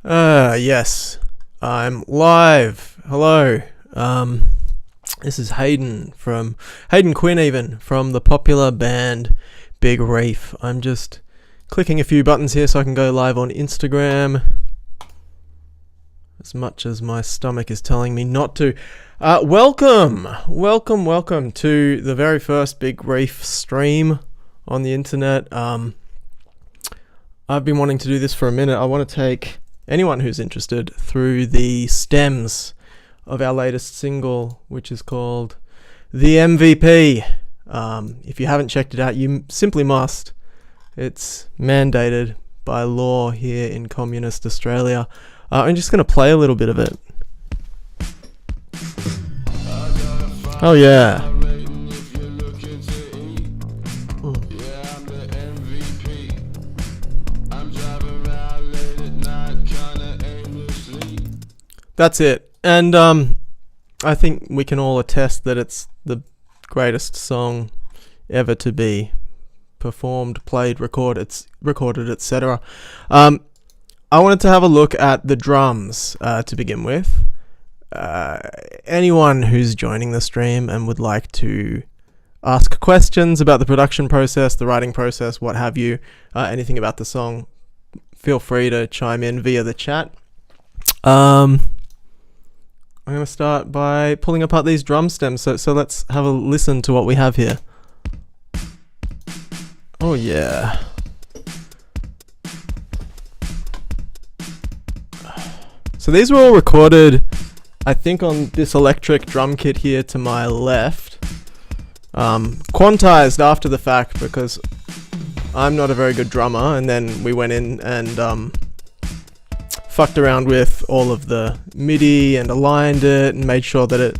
Yes, I'm live. Hello. This is Hayden Quinn, even from the popular band Big Reef. I'm just clicking a few buttons here so I can go live on Instagram, as much as my stomach is telling me not to. Welcome to the very first Big Reef stream on the internet. I've been wanting to do this for a minute. I want to take anyone who's interested through the stems of our latest single, which is called The MVP. If you haven't checked it out, you simply must. It's mandated by law here in communist Australia. I'm just going to play a little bit of it. Oh yeah. That's it. And I think we can all attest that it's the greatest song ever to be performed, played, recorded, etc. I wanted to have a look at the drums to begin with. Anyone who's joining the stream and would like to ask questions about the production process, the writing process, what have you, anything about the song, feel free to chime in via the chat. I'm going to start by pulling apart these drum stems, so let's have a listen to what we have here. Oh yeah. So these were all recorded, I think, on this electric drum kit here to my left. Quantized after the fact because I'm not a very good drummer, and then we went in and fucked around with all of the MIDI and aligned it and made sure that it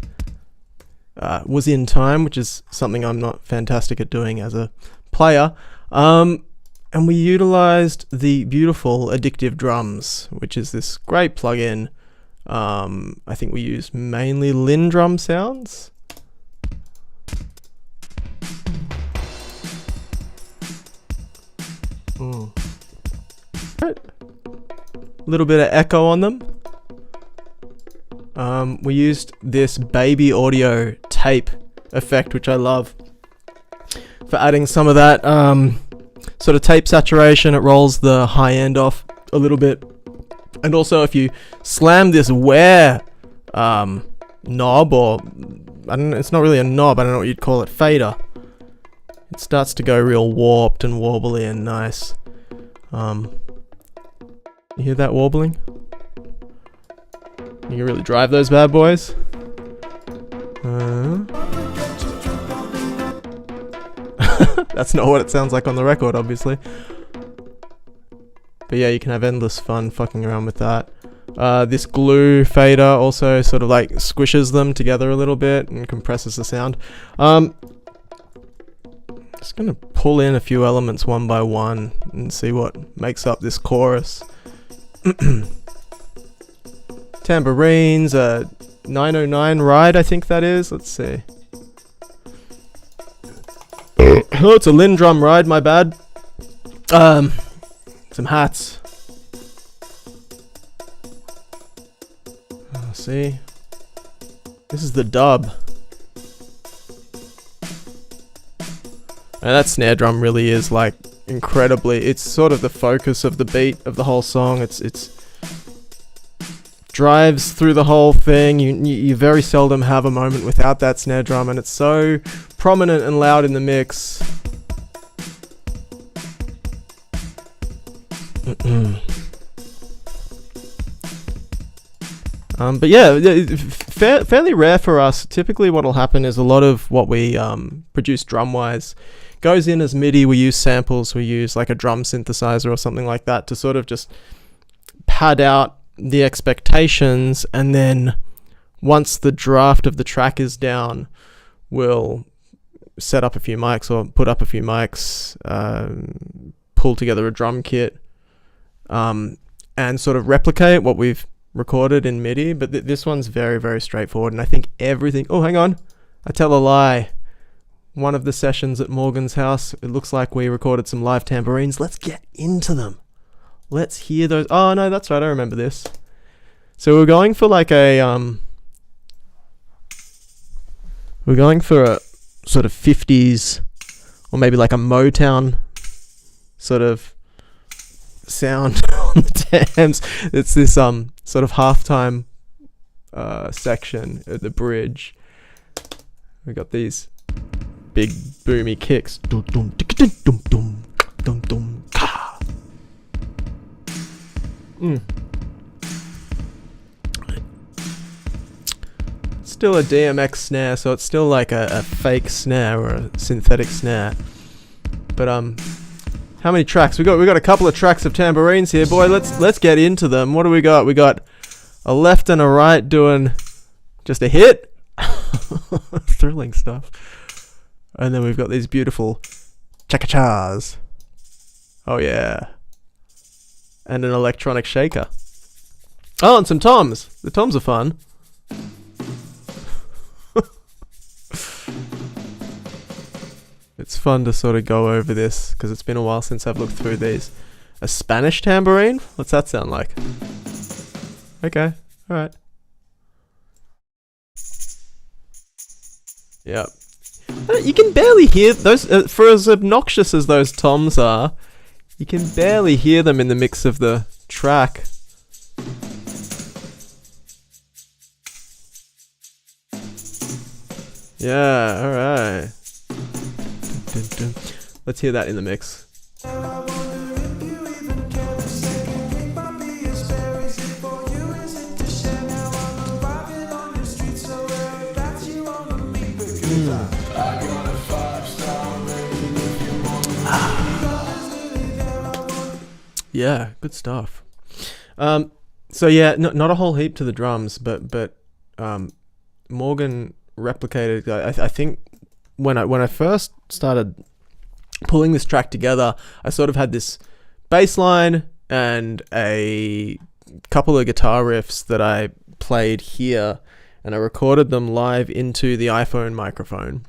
was in time, which is something I'm not fantastic at doing as a player. And we utilized the beautiful Addictive Drums, which is this great plugin. I think we used mainly Lin drum sounds. Right. Little bit of echo on them. We used this baby audio tape effect, which I love, for adding some of that sort of tape saturation. It rolls the high end off a little bit. And also if you slam this wear knob, or I don't know, it's not really a knob, I don't know what you'd call it, fader, it starts to go real warped and warbly and nice. You hear that warbling? You can really drive those bad boys. That's not what it sounds like on the record, obviously. But yeah, you can have endless fun fucking around with that. This glue fader also sort of like squishes them together a little bit and compresses the sound. Just gonna pull in a few elements one by one and see what makes up this chorus. Tambourines, 909 ride, I think that is. Let's see. Oh, it's a Lin drum ride, my bad. Some hats. See? This is the dub. And that snare drum really is like incredibly, it's sort of the focus of the beat of the whole song. It's drives through the whole thing. You very seldom have a moment without that snare drum, and it's so prominent and loud in the mix. But yeah, fairly rare for us. Typically what'll happen is a lot of what we produce drum-wise goes in as MIDI. We use samples, we use like a drum synthesizer or something like that to sort of just pad out the expectations, and then once the draft of the track is down, we'll set up a few mics or put up a few mics, pull together a drum kit, and sort of replicate what we've recorded in MIDI. But this one's very, very straightforward, and I think everything... Oh, hang on. I tell a lie. One of the sessions at Morgan's house, it looks like we recorded some live tambourines. Let's get into them. Let's hear those. Oh no, that's right. I remember this. So we're going for like a we're going for a sort of 50s or maybe like a Motown sort of sound on the Thames. It's this sort of halftime section at the bridge. We got these big boomy kicks. Dum dum dum dum dum dum dum. Still a DMX snare, so it's still like a fake snare or a synthetic snare. But how many tracks? We got a couple of tracks of tambourines here, boy. Let's get into them. What do we got? We got a left and a right doing just a hit. Thrilling stuff. And then we've got these beautiful cha-cha-chas. Oh yeah. And an electronic shaker. Oh, and some toms. The toms are fun. It's fun to sort of go over this because it's been a while since I've looked through these. A Spanish tambourine? What's that sound like? Okay, alright. Yep. You can barely hear those, for as obnoxious as those toms are, you can barely hear them in the mix of the track. Yeah, alright. Let's hear that in the mix. Yeah, good stuff. So yeah, not a whole heap to the drums, but Morgan replicated. I think when I first started pulling this track together, I sort of had this bass line and a couple of guitar riffs that I played here, and I recorded them live into the iPhone microphone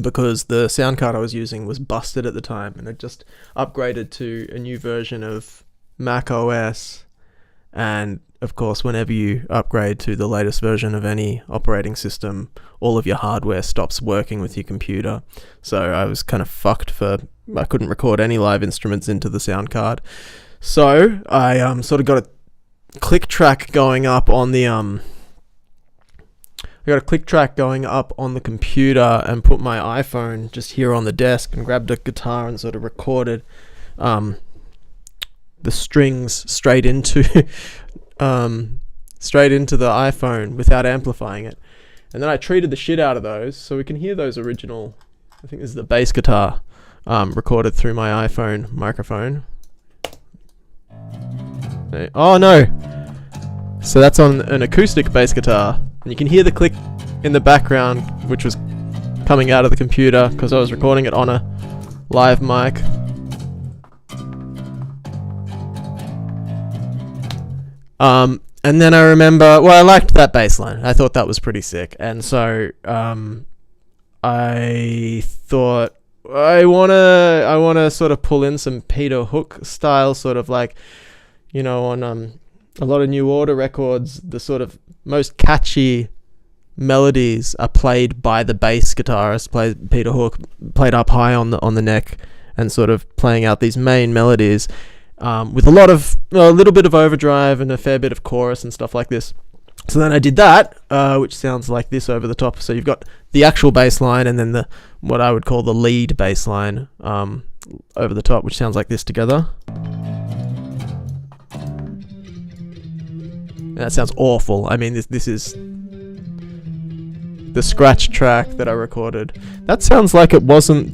because the sound card I was using was busted at the time, and I just upgraded to a new version of Mac OS. And of course, whenever you upgrade to the latest version of any operating system, all of your hardware stops working with your computer. So I was kind of fucked I couldn't record any live instruments into the sound card. So I sort of got a click track going up on the computer and put my iPhone just here on the desk and grabbed a guitar and sort of recorded the strings straight into the iPhone without amplifying it. And then I treated the shit out of those so we can hear those original, I think this is the bass guitar, recorded through my iPhone microphone. Oh no! So that's on an acoustic bass guitar, and you can hear the click in the background, which was coming out of the computer because I was recording it on a live mic. And then I remember, I liked that bass line. I thought that was pretty sick. And so, I thought I wanna sort of pull in some Peter Hook style, sort of like, on a lot of New Order records, the sort of most catchy melodies are played by the bass guitarist, Peter Hook, played up high on the neck, and sort of playing out these main melodies. With a little bit of overdrive and a fair bit of chorus and stuff like this. So then I did that, which sounds like this over the top. So you've got the actual bass line and then what I would call the lead bass line over the top, which sounds like this together. And that sounds awful. I mean, this is the scratch track that I recorded. That sounds like it wasn't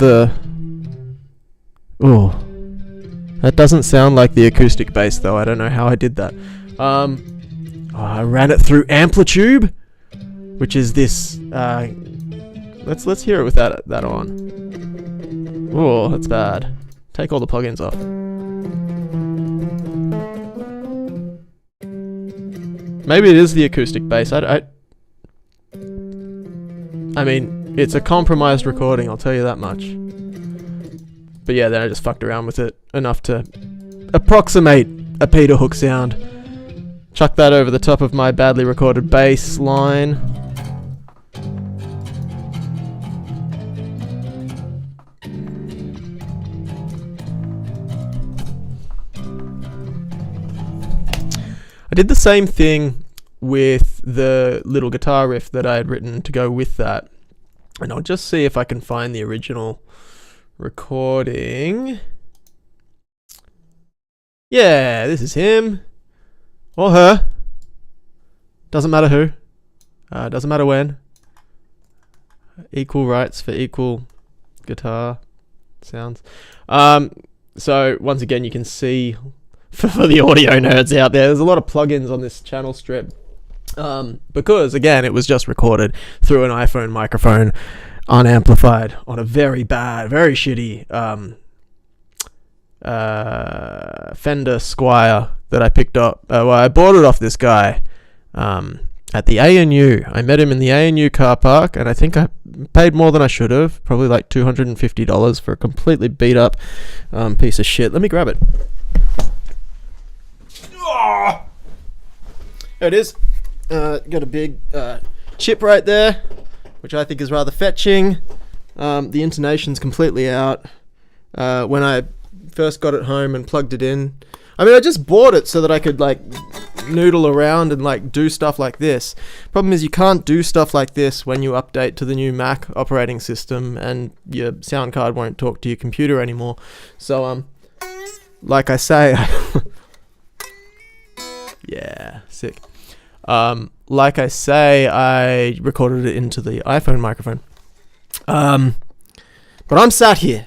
that doesn't sound like the acoustic bass though. I don't know how I did that. I ran it through Amplitude, which is this. Let's hear it with that on. Oh, that's bad. Take all the plugins off. Maybe it is the acoustic bass. I mean, it's a compromised recording, I'll tell you that much. But yeah, then I just fucked around with it enough to approximate a Peter Hook sound. Chuck that over the top of my badly recorded bass line. I did the same thing with the little guitar riff that I had written to go with that. And I'll just see if I can find the original recording. Yeah, this is him. Or her. Doesn't matter who. Doesn't matter when. Equal rights for equal guitar sounds. So once again, you can see for the audio nerds out there's a lot of plugins on this channel strip. Because again, it was just recorded through an iPhone microphone, unamplified on a very bad, very shitty Fender Squire that I picked up. Well, I bought it off this guy at the ANU. I met him in the ANU car park, and I think I paid more than I should have, probably like $250 for a completely beat up piece of shit. Let me grab it. There it is. Got a big chip right there, which I think is rather fetching. The intonation's completely out. When I first got it home and plugged it in, I mean, I just bought it so that I could like noodle around and like do stuff like this. Problem is you can't do stuff like this when you update to the new Mac operating system and your sound card won't talk to your computer anymore. So like I say, yeah, sick. Like I say, I recorded it into the iPhone microphone. But I'm sat here.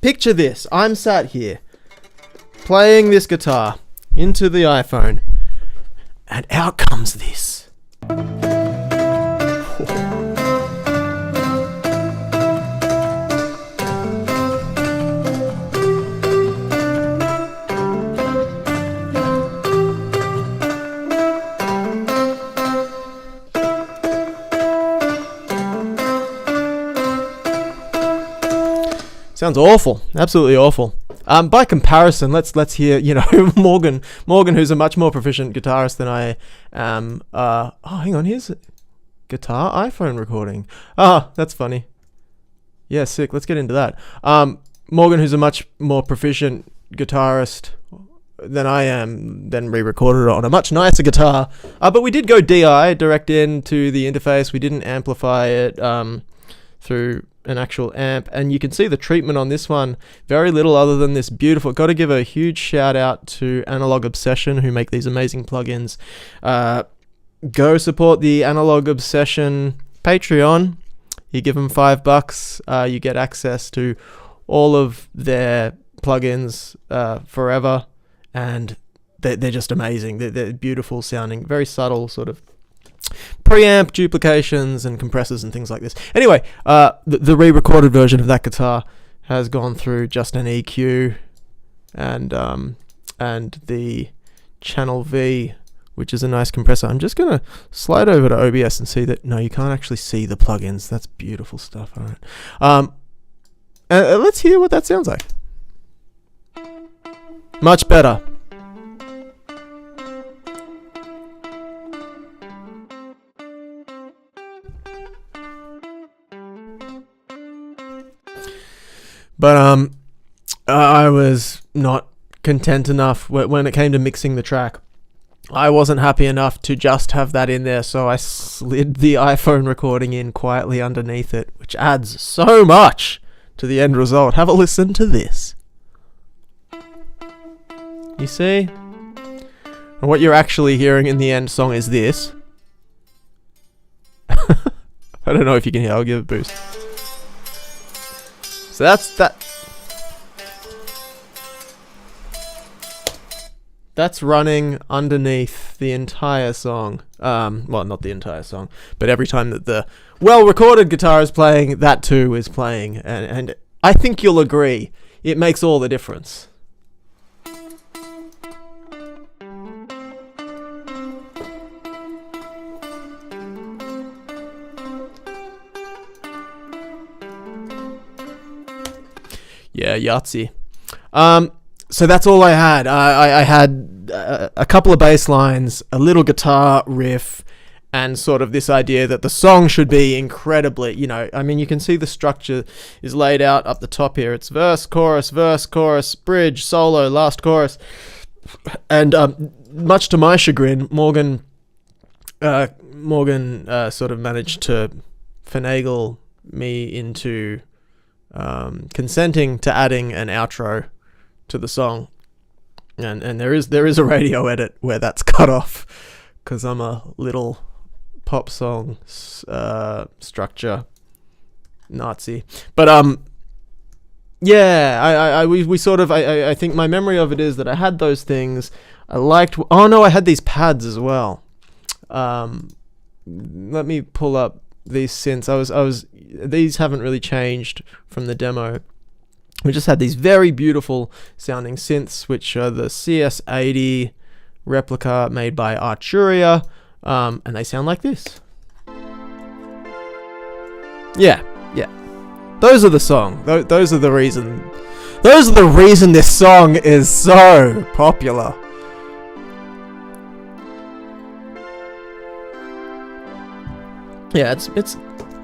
Picture this. I'm sat here playing this guitar into the iPhone, and out comes this. Sounds awful, absolutely awful. By comparison, let's hear, you know, Morgan, who's a much more proficient guitarist than I am. Oh, hang on, here's a guitar iPhone recording. Ah, that's funny. Yeah, sick. Let's get into that. Morgan, who's a much more proficient guitarist than I am, then re-recorded it on a much nicer guitar. But we did go DI, direct into the interface. We didn't amplify it through an actual amp, and you can see the treatment on this one. Very little other than this beautiful. Got to give a huge shout out to Analog Obsession, who make these amazing plugins. Go support the Analog Obsession Patreon. You give them $5, you get access to all of their plugins forever, and they're just amazing. They're beautiful sounding, very subtle sort of preamp duplications and compressors and things like this. Anyway, the re-recorded version of that guitar has gone through just an EQ and the Channel V, which is a nice compressor. I'm just gonna slide over to OBS and see that. No, you can't actually see the plugins. That's beautiful stuff. All right. Let's hear what that sounds like. Much better. But I was not content enough when it came to mixing the track. I wasn't happy enough to just have that in there, so I slid the iPhone recording in quietly underneath it, which adds so much to the end result. Have a listen to this. You see? And what you're actually hearing in the end song is this. I don't know if you can hear. I'll give it a boost. So that's that. That's running underneath the entire song. Well, not the entire song, but every time that the well-recorded guitar is playing, that too is playing. And I think you'll agree, it makes all the difference. Yeah, Yahtzee. So that's all I had. I had a couple of bass lines, a little guitar riff, and sort of this idea that the song should be incredibly, I mean, you can see the structure is laid out up the top here. It's verse, chorus, bridge, solo, last chorus. And much to my chagrin, Morgan sort of managed to finagle me into consenting to adding an outro to the song, and there is a radio edit where that's cut off because I'm a little pop song structure Nazi. But yeah, we sort of I think my memory of it is that I had those things. I liked. Oh no, I had these pads as well. Let me pull up these synths. I was these haven't really changed from the demo. We just had these very beautiful sounding synths, which are the CS80 replica made by Arturia, and they sound like this. Yeah. Those are the song. Those are the reason. Those are the reason this song is so popular. Yeah,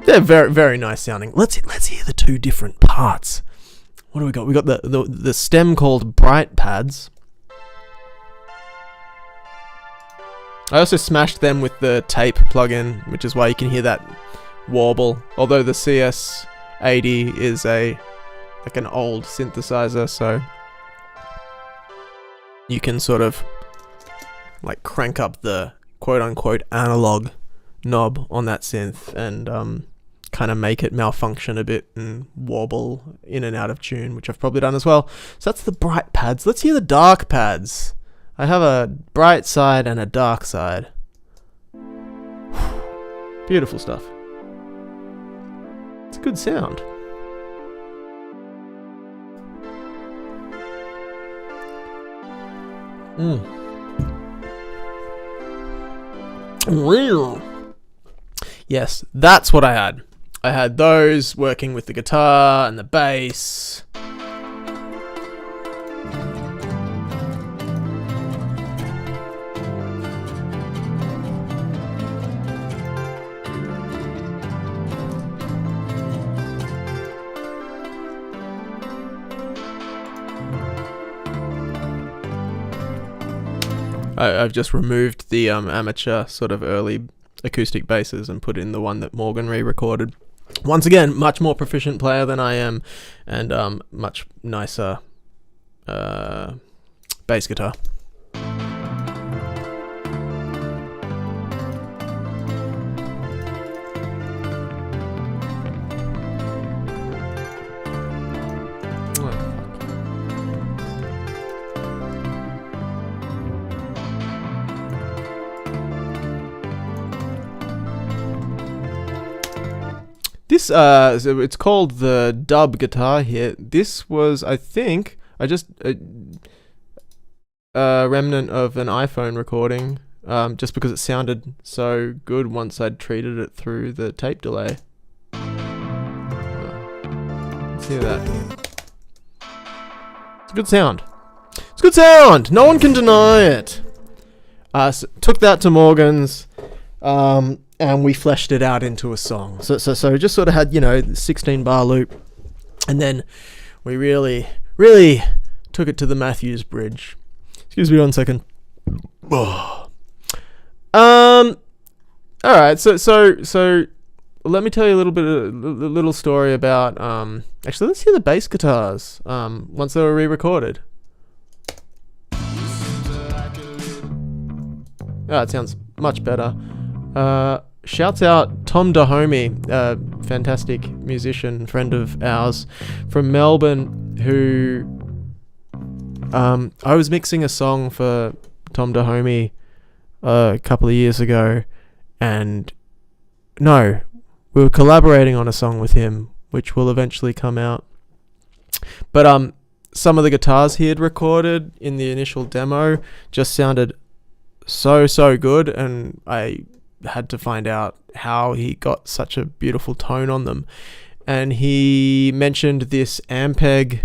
they're very, very nice sounding. Let's hear the two different parts. What do we got? We got the stem called Bright Pads. I also smashed them with the tape plugin, which is why you can hear that warble. Although the CS80 is like an old synthesizer, so you can sort of like crank up the quote-unquote analog knob on that synth and kind of make it malfunction a bit and warble in and out of tune, which I've probably done as well. So that's the bright pads. Let's hear the dark pads. I have a bright side and a dark side. Beautiful stuff. It's a good sound. Yes, that's what I had. I had those working with the guitar and the bass. I've just removed the amateur sort of early acoustic basses and put in the one that Morgan re-recorded. Once again, much more proficient player than I am, and much nicer bass guitar. This so it's called the dub guitar here. This was, I think, just a remnant of an iPhone recording, just because it sounded so good once I'd treated it through the tape delay. Let's hear that. It's a good sound. It's a good sound. No one can deny it. So took that to Morgan's. And we fleshed it out into a song. So just sort of had, 16 bar loop, and then we really took it to the Matthews Bridge. Excuse me 1 second. Oh. All right. So let me tell you a little story about. Actually, let's hear the bass guitars. Once they were re-recorded. Oh, it sounds much better. Shouts out Tom Dahomey, a fantastic musician, friend of ours from Melbourne, who I was mixing a song for Tom Dahomey a couple of years ago, and no, we were collaborating on a song with him, which will eventually come out. But some of the guitars he had recorded in the initial demo just sounded so good, and I had to find out how he got such a beautiful tone on them. And he mentioned this Ampeg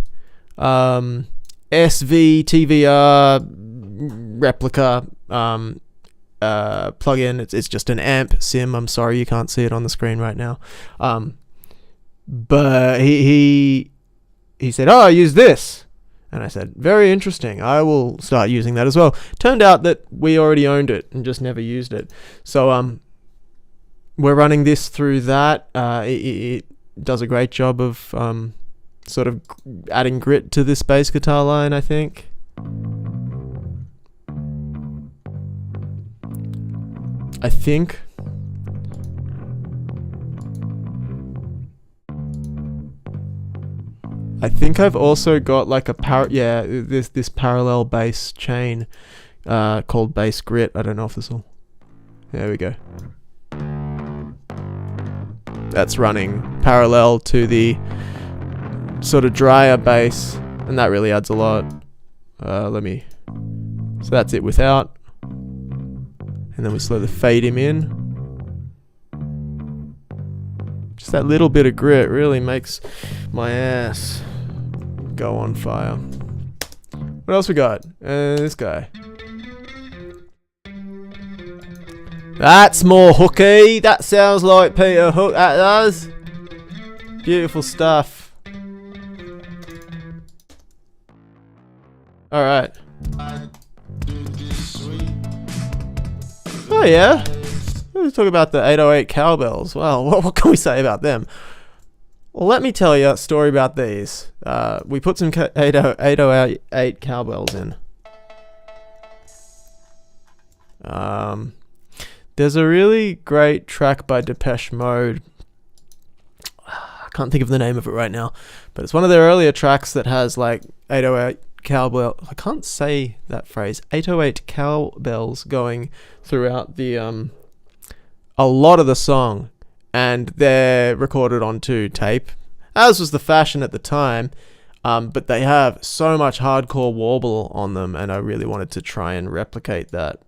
SV TVR replica plugin. It's just an amp sim. I'm sorry you can't see it on the screen right now. But he said, "Oh, I use this." And I said, "Very interesting. I will start using that as well." Turned out that we already owned it and just never used it. So we're running this through that. It does a great job of sort of adding grit to this bass guitar line, I think. I think I've also got like this parallel bass chain called bass grit. I don't know if this will. There we go. That's running parallel to the sort of drier bass, and that really adds a lot. So that's it without, and then we slowly fade him in. Just that little bit of grit really makes my ass go on fire. What else we got? This guy. That's more hooky. That sounds like Peter Hook. That does. Beautiful stuff. Alright. Oh yeah. Let's talk about the 808 cowbells. Well, what can we say about them? Well, let me tell you a story about these. We put some 808 cowbells in. There's a really great track by Depeche Mode. I can't think of the name of it right now, but it's one of their earlier tracks that has like 808 cowbell. I can't say that phrase. 808 cowbells going throughout the a lot of the song, and they're recorded onto tape, as was the fashion at the time. But they have so much hardcore warble on them, and I really wanted to try and replicate that.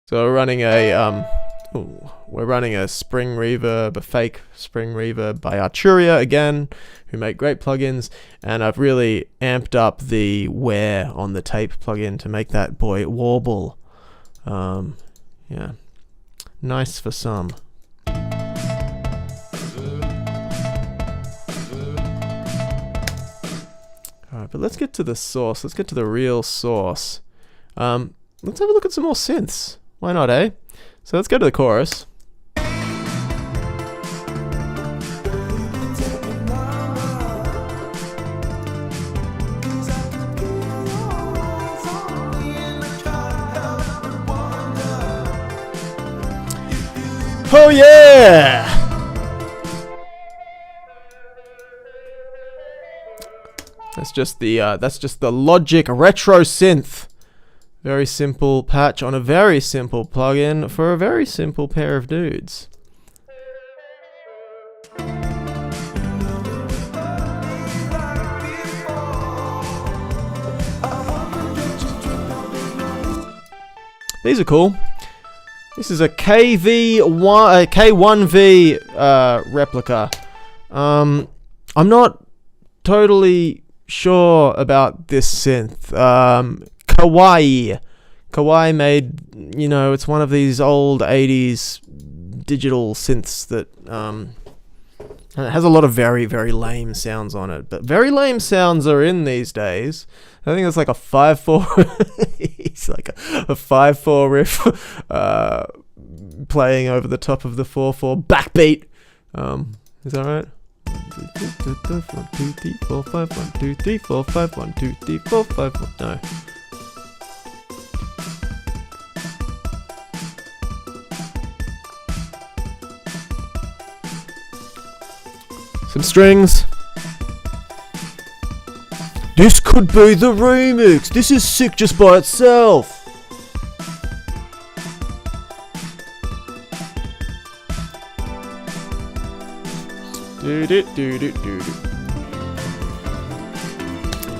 So we're running a spring reverb, a fake spring reverb by Arturia again, who make great plugins, and I've really amped up the wear on the tape plugin to make that boy warble. Yeah, nice for some. Alright, but let's get to the source. Let's get to the real source. Let's have a look at some more synths. Why not, eh? So let's go to the chorus. Oh yeah! That's just the Logic Retro Synth. Very simple patch on a very simple plugin for a very simple pair of dudes. These are cool. This is a K1V replica. I'm not totally sure about this synth. Kawaii made, it's one of these old 80s digital synths that it has a lot of very, very lame sounds on it. But very lame sounds are in these days. I think it's like a 5/4 it's like a 5/4 riff playing over the top of the 4/4 backbeat. Is that right? 1 2 3 4 5 1 2 3 4 5 1 2 3 4 5 1. No. Some strings. This could be the remix. This is sick just by itself.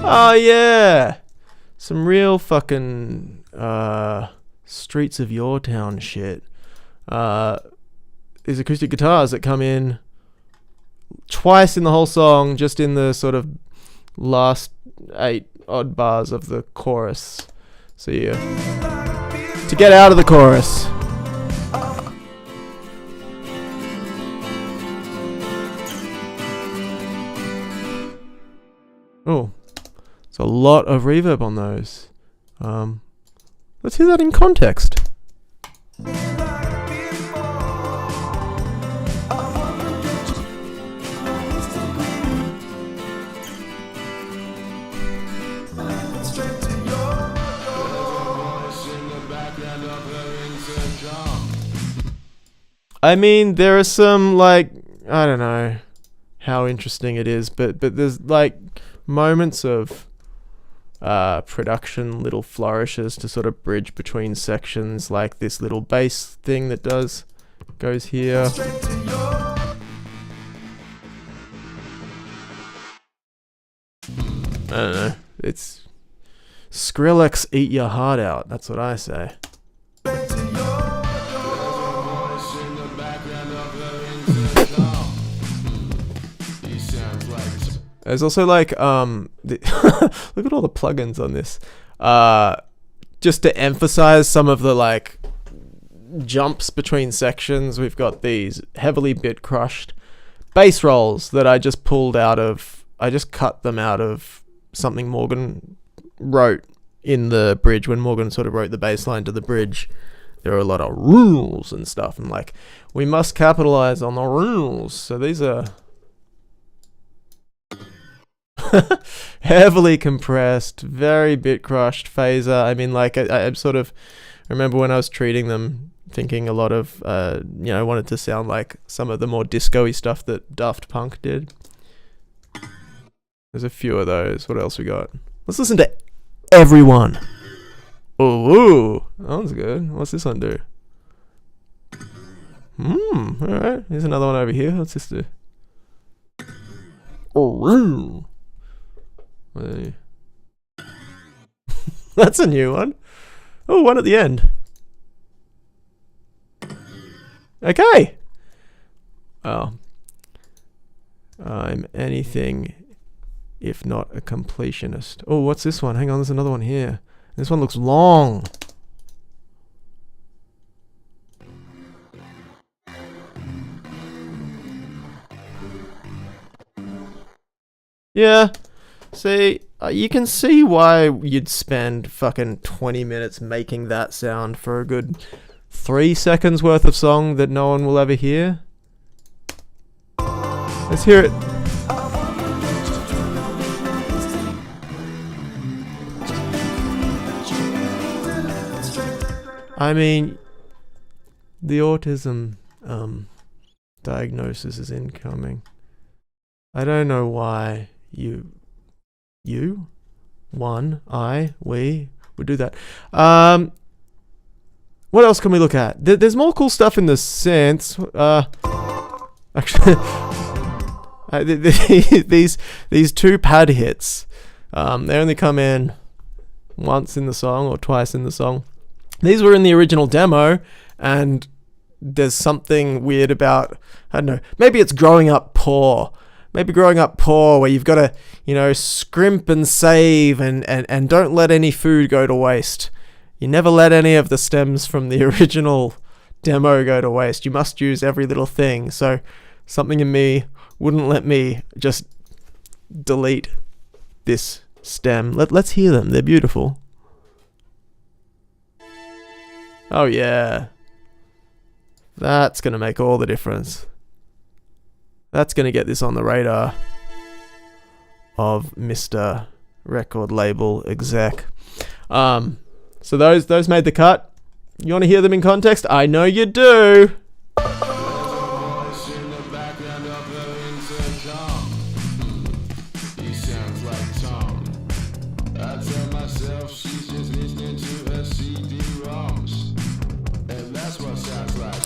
Oh yeah, some real fucking Streets of Your Town shit. these acoustic guitars that come in twice in the whole song, just in the sort of last 8 odd bars of the chorus. So yeah, to get out of the chorus. Oh, it's a lot of reverb on those. Let's hear that in context. I mean, there are some, like, I don't know how interesting it is, but there's like moments of production, little flourishes to sort of bridge between sections, like this little bass thing that goes here. I don't know. It's Skrillex, eat your heart out. That's what I say. There's also like look at all the plugins on this. Just to emphasize some of the like jumps between sections, we've got these heavily bit crushed bass rolls that I just cut them out of something Morgan wrote in the bridge when Morgan sort of wrote the bass line to the bridge. There are a lot of rules and stuff, and like we must capitalize on the rules. So these are heavily compressed, very bit crushed phaser. I mean, like I sort of remember when I was treating them, thinking a lot of wanted to sound like some of the more disco-y stuff that Daft Punk did. There's a few of those. What else we got? Let's listen to Everyone. Ooh, that one's good. What's this one do? Alright, here's another one over here. What's this do? Oh, that's a new one. Oh, one at the end. Okay. Oh. I'm anything if not a completionist. Oh, what's this one? Hang on, there's another one here. This one looks long. Yeah. See, you can see why you'd spend fucking 20 minutes making that sound for a good 3 seconds worth of song that no one will ever hear. Let's hear it. I mean, the autism diagnosis is incoming. I don't know why we would do that. What else can we look at? There's more cool stuff in the synths. Actually, these 2 pad hits, they only come in once in the song or twice in the song. These were in the original demo, and there's something weird about, I don't know, maybe it's growing up poor. Maybe growing up poor, where you've got to, scrimp and save and don't let any food go to waste. You never let any of the stems from the original demo go to waste. You must use every little thing. So something in me wouldn't let me just delete this stem. Let's hear them. They're beautiful. Oh yeah. That's going to make all the difference. That's going to get this on the radar of Mr. Record Label Exec. So those made the cut. You want to hear them in context? I know you do.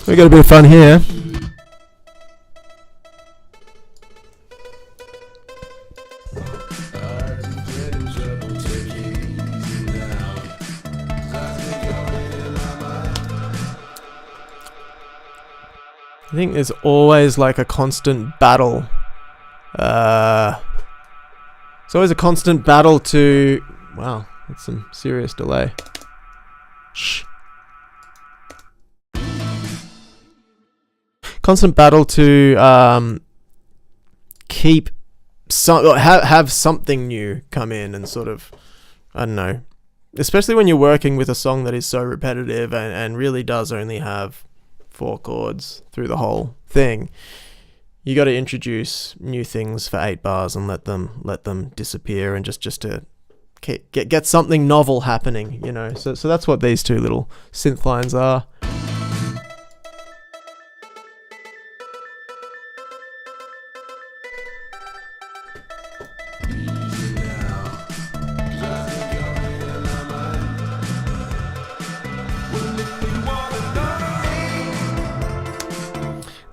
We got a bit of fun here. I think there's always like a constant battle. It's always a constant battle to... Wow, that's some serious delay. Shh. Constant battle to keep have something new come in and sort of, I don't know, especially when you're working with a song that is so repetitive and really does only have 4 chords through the whole thing. You got to introduce new things for 8 bars and let them disappear, and just to get something novel happening, you know. So that's what these 2 little synth lines are.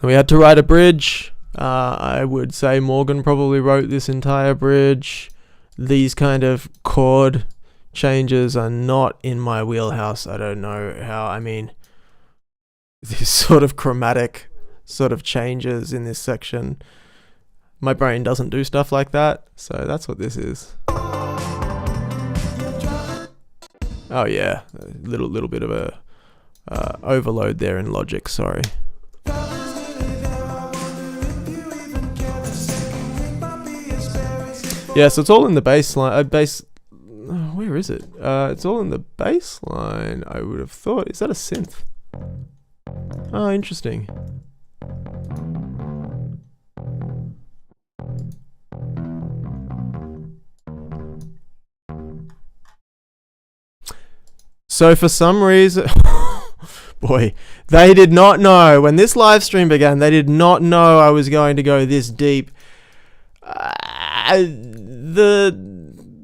We had to write a bridge. I would say Morgan probably wrote this entire bridge. These kind of chord changes are not in my wheelhouse. I don't know how. I mean, these sort of chromatic sort of changes in this section, my brain doesn't do stuff like that. So that's what this is. Oh yeah, a little bit of a overload there in Logic. Sorry. Yeah, so it's all in the bass line. Where is it? It's all in the bass line, I would have thought. Is that a synth? Oh, interesting. So for some reason... Boy, they did not know. When this live stream began, they did not know I was going to go this deep.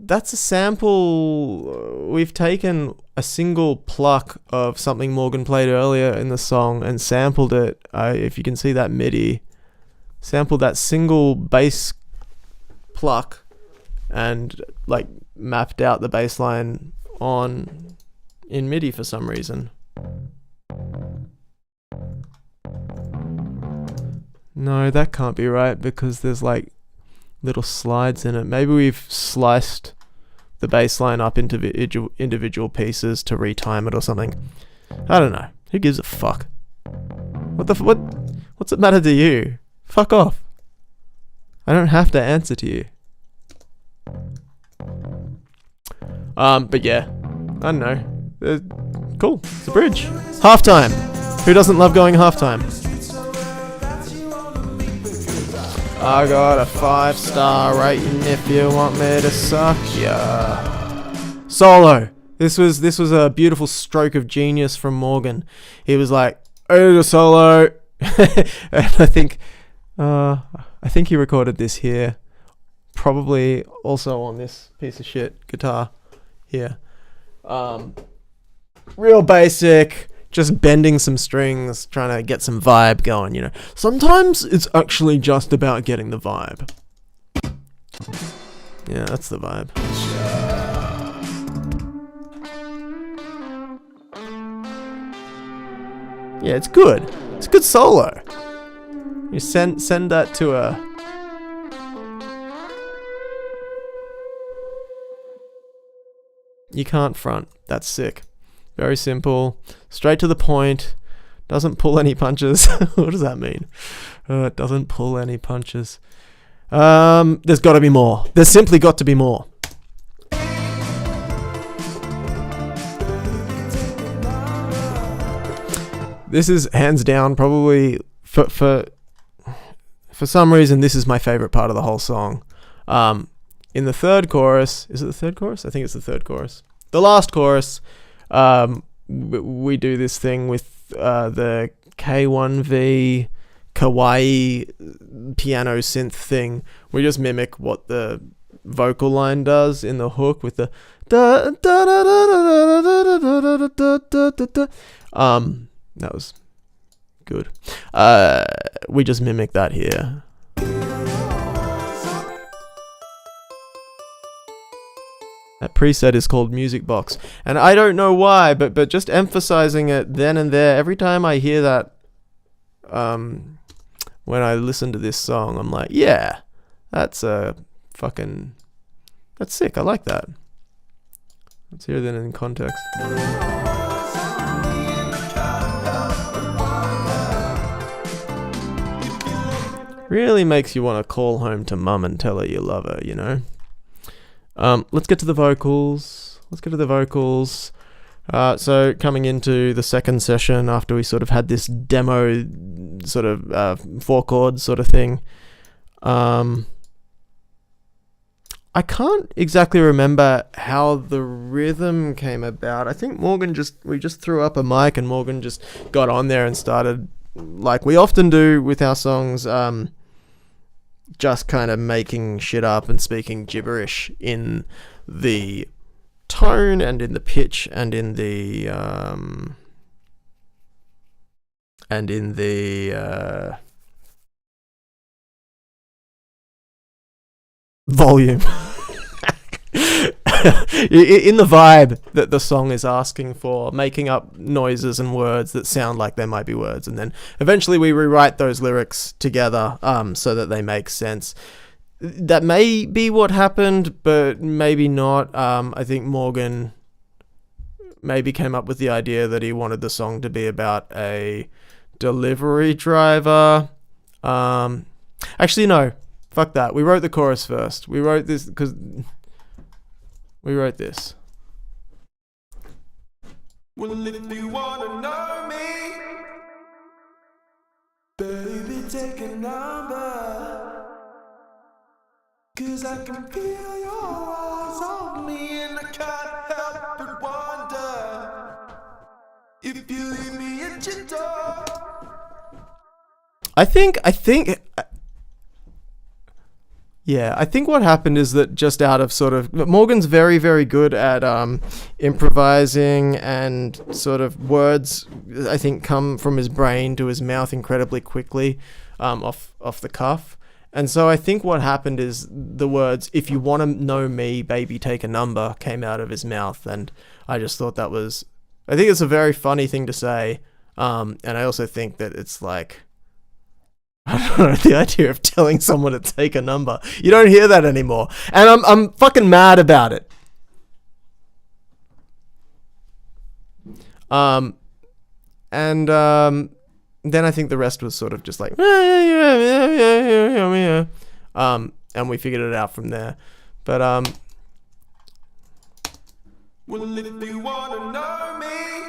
That's a sample. We've taken a single pluck of something Morgan played earlier in the song and sampled it. If you can see that MIDI, sampled that single bass pluck and like mapped out the bass line on in MIDI for some reason. No, that can't be right because there's like little slides in it. Maybe we've sliced the bass line up into individual pieces to retime it or something. I don't know. Who gives a fuck? What's it matter to you? Fuck off. I don't have to answer to you. But yeah, I don't know. Cool. It's a bridge. Halftime. Who doesn't love going halftime? I got a 5-star rating if you want me to suck ya. Solo. This was a beautiful stroke of genius from Morgan. He was like, "Oh, the solo," and I think he recorded this here, probably also on this piece of shit guitar here. Real basic. Just bending some strings, trying to get some vibe going, you know. Sometimes it's actually just about getting the vibe. Yeah, that's the vibe. Yeah, it's good. It's a good solo. You send that to a... You can't front. That's sick. Very simple, straight to the point, doesn't pull any punches. What does that mean? It doesn't pull any punches. There's got to be more. There's simply got to be more. This is hands down probably for some reason this is my favorite part of the whole song. In the third chorus, is it the third chorus? I think it's the third chorus. The last chorus. We do this thing with the K1V kawaii piano synth thing. We just mimic what the vocal line does in the hook with the da da da da da da da da da da. That was good. We just mimic that here. That preset is called Music Box. And I don't know why, but just emphasizing it then and there, every time I hear that when I listen to this song, I'm like, yeah, that's sick. I like that. Let's hear that in context. Really makes you want to call home to mum and tell her you love her, you know? Let's get to the vocals. So coming into the second session after we sort of had this demo sort of 4 chords sort of thing, I can't exactly remember how the rhythm came about. I think we just threw up a mic and Morgan just got on there and started, like we often do with our songs, just kind of making shit up and speaking gibberish in the tone and in the pitch and in the volume. In the vibe that the song is asking for, making up noises and words that sound like they might be words, and then eventually we rewrite those lyrics together so that they make sense. That may be what happened, but maybe not. I think Morgan maybe came up with the idea that he wanted the song to be about a delivery driver. Actually, no. Fuck that. We wrote the chorus first. We wrote this because we wrote this. Well, if you wanna know me, baby, take a number, 'cause I can feel your eyes on me and I can't help but wonder if you leave me at your door. I think what happened is that just out of sort of, Morgan's very, very good at improvising, and sort of words, I think, come from his brain to his mouth incredibly quickly, off the cuff. And so I think what happened is the words, if you want to know me, baby, take a number, came out of his mouth. And I just thought I think it's a very funny thing to say. And I also think that it's like, I don't know, the idea of telling someone to take a number. You don't hear that anymore. And I'm fucking mad about it. Then I think the rest was sort of just like, and we figured it out from there. But well, if you wanna know me,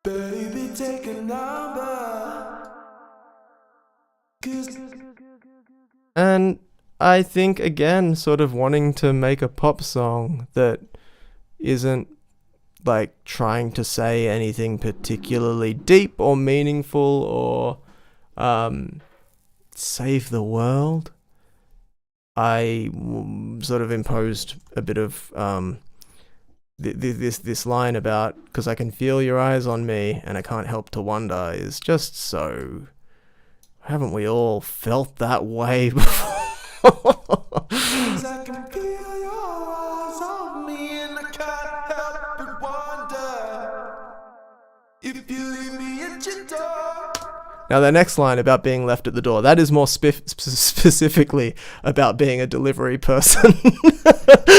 baby, take a number. And I think, again, sort of wanting to make a pop song that isn't like trying to say anything particularly deep or meaningful or save the world, I sort of imposed a bit of this line about, because I can feel your eyes on me and I can't help to wonder, is just so... Haven't we all felt that way before? 'Cause I can feel your eyes on me and I can't help but wonder if you leave me at your door. Now the next line about being left at the door, that is more specifically about being a delivery person.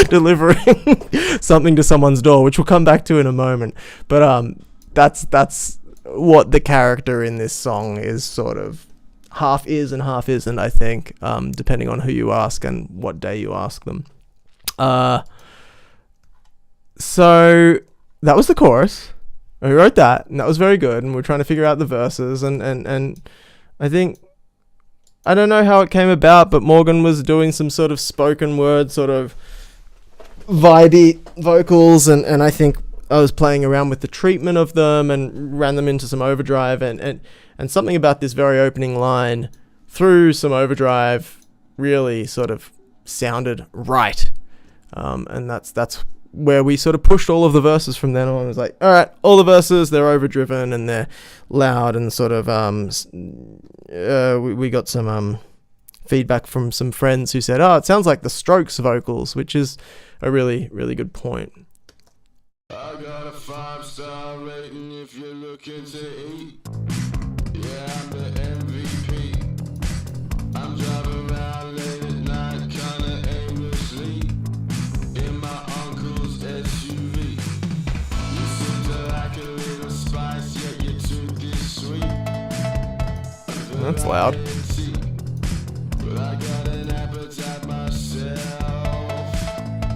Delivering something to someone's door, which we'll come back to in a moment. But that's what the character in this song is sort of half is and half isn't, I think, depending on who you ask and what day you ask them. So that was the chorus. We wrote that, and that was very good, and we're trying to figure out the verses, and I think, I don't know how it came about, but Morgan was doing some sort of spoken word, sort of vibey vocals, and I think I was playing around with the treatment of them and ran them into some overdrive, and something about this very opening line through some overdrive really sort of sounded right. And that's where we sort of pushed all of the verses from then on. It was like, all right, all the verses, they're overdriven and they're loud, and sort of we got some feedback from some friends who said, it sounds like the Strokes vocals, which is a really, really good point. I got a 5-star rating if you're looking to eat, yeah, I'm the MVP. I'm driving around late at night, kinda aimlessly, in my uncle's SUV. You seem to like a little spice, yet your tooth is sweet. That's loud. But I got an appetite myself.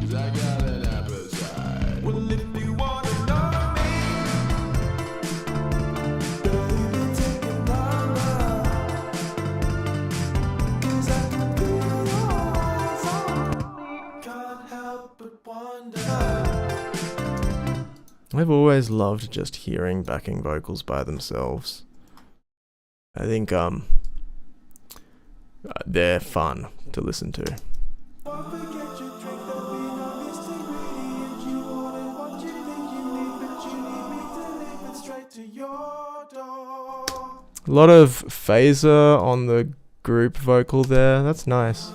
'Cause I got an appetite. Well, if you wanna know me, baby, take a number. 'Cause I can feel your eyes on me. Can't help but wonder. I've always loved just hearing backing vocals by themselves. I think they're fun to listen to. A lot of phaser on the group vocal there. That's nice.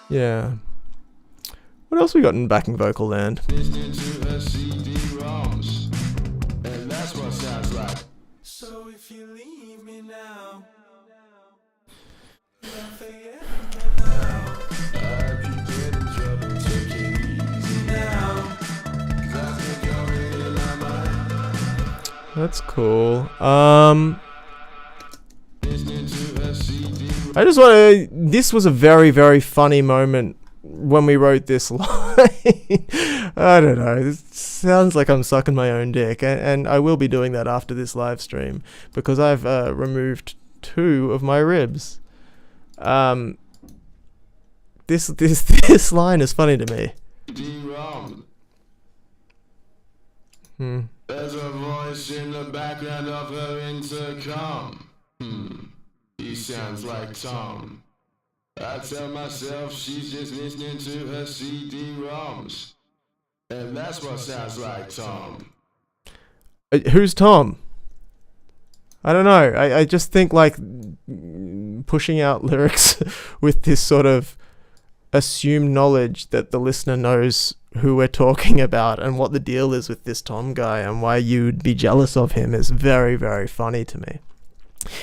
Yeah. What else we got in backing vocal land? Listening to her CD-ROMs, and that's what sounds like. So if you leave me now, I could get in trouble. Take it easy now, 'cause I think you're in my mind. That's cool. Listening to her CD. I just want to. This was a very, very funny moment when we wrote this line. I don't know. It sounds like I'm sucking my own dick, and I will be doing that after this live stream because I've removed 2 of my ribs. This line is funny to me. CD-ROM. Hmm. There's a voice in the background of her intercom. He sounds like Tom. I tell myself she's just listening to her CD-ROMs, and that's what sounds like Tom. Who's Tom? I don't know. I just think like pushing out lyrics with this sort of assumed knowledge that the listener knows who we're talking about and what the deal is with this Tom guy and why you'd be jealous of him is very, very funny to me.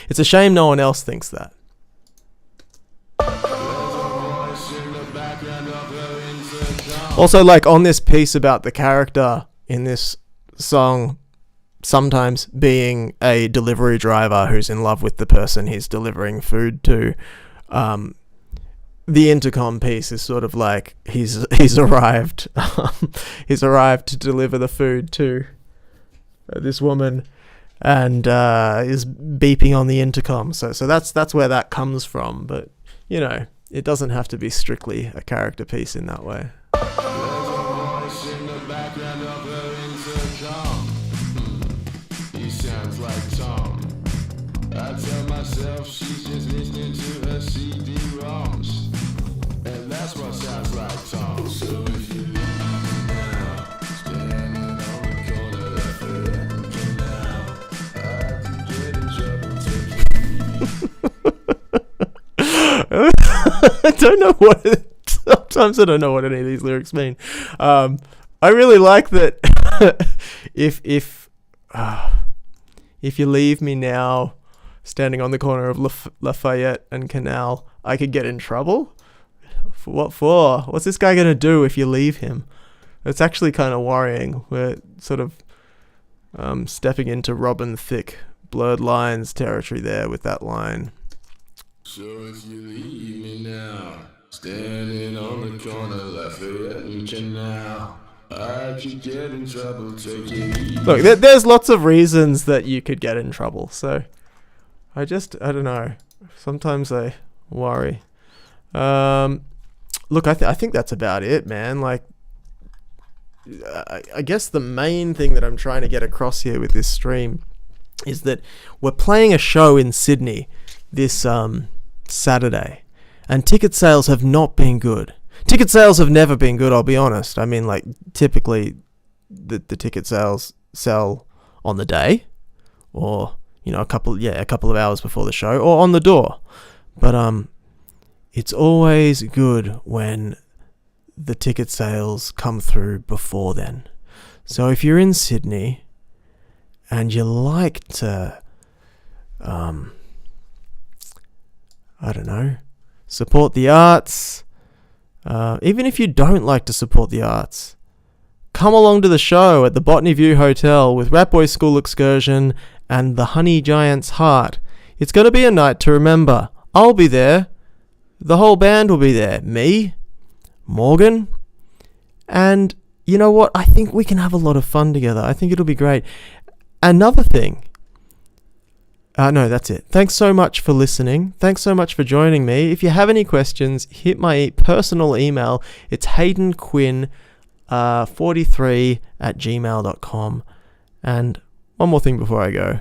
It's a shame no one else thinks that. Also, like on this piece about the character in this song sometimes being a delivery driver who's in love with the person he's delivering food to, the intercom piece is sort of like he's arrived he's arrived to deliver the food to this woman and is beeping on the intercom. So that's where that comes from, but you know, it doesn't have to be strictly a character piece in that way. He sounds like Tom. I tell myself she's just listening to her CD-ROMs, and that's what sounds like Tom. So if you leave me now, standing on the corner laughing now, I could get in trouble. I don't know what sometimes I don't know what any of these lyrics mean. I really like that. if you leave me now, standing on the corner of Lafayette and Canal, I could get in trouble. For what for? What's this guy gonna do if you leave him? It's actually kind of worrying. We're sort of stepping into Robin Thicke, Blurred Lines territory there with that line. So if you leave me now, standing on the corner Lafayette and Canal, I could get in trouble. Take it easy. Look, there's lots of reasons that you could get in trouble. So I don't know. Sometimes I worry. Look, I think that's about it, man. Like, I guess the main thing that I'm trying to get across here with this stream is that we're playing a show in Sydney this Saturday, and ticket sales have not been good. Ticket sales have never been good, I'll be honest. I mean, like, typically the ticket sales sell on the day, or, you know, a couple of hours before the show, or on the door. But it's always good when the ticket sales come through before then. So if you're in Sydney and you like to, support the arts, even if you don't like to support the arts, come along to the show at the Botany View Hotel with Rat Boy School Excursion and the Honey Giant's Heart. It's going to be a night to remember. I'll be there. The whole band will be there. Me, Morgan, and you know what? I think we can have a lot of fun together. I think it'll be great. Another thing. No, that's it. Thanks so much for listening. Thanks so much for joining me. If you have any questions, hit my personal email. It's haydenquinn43@gmail.com. And one more thing before I go.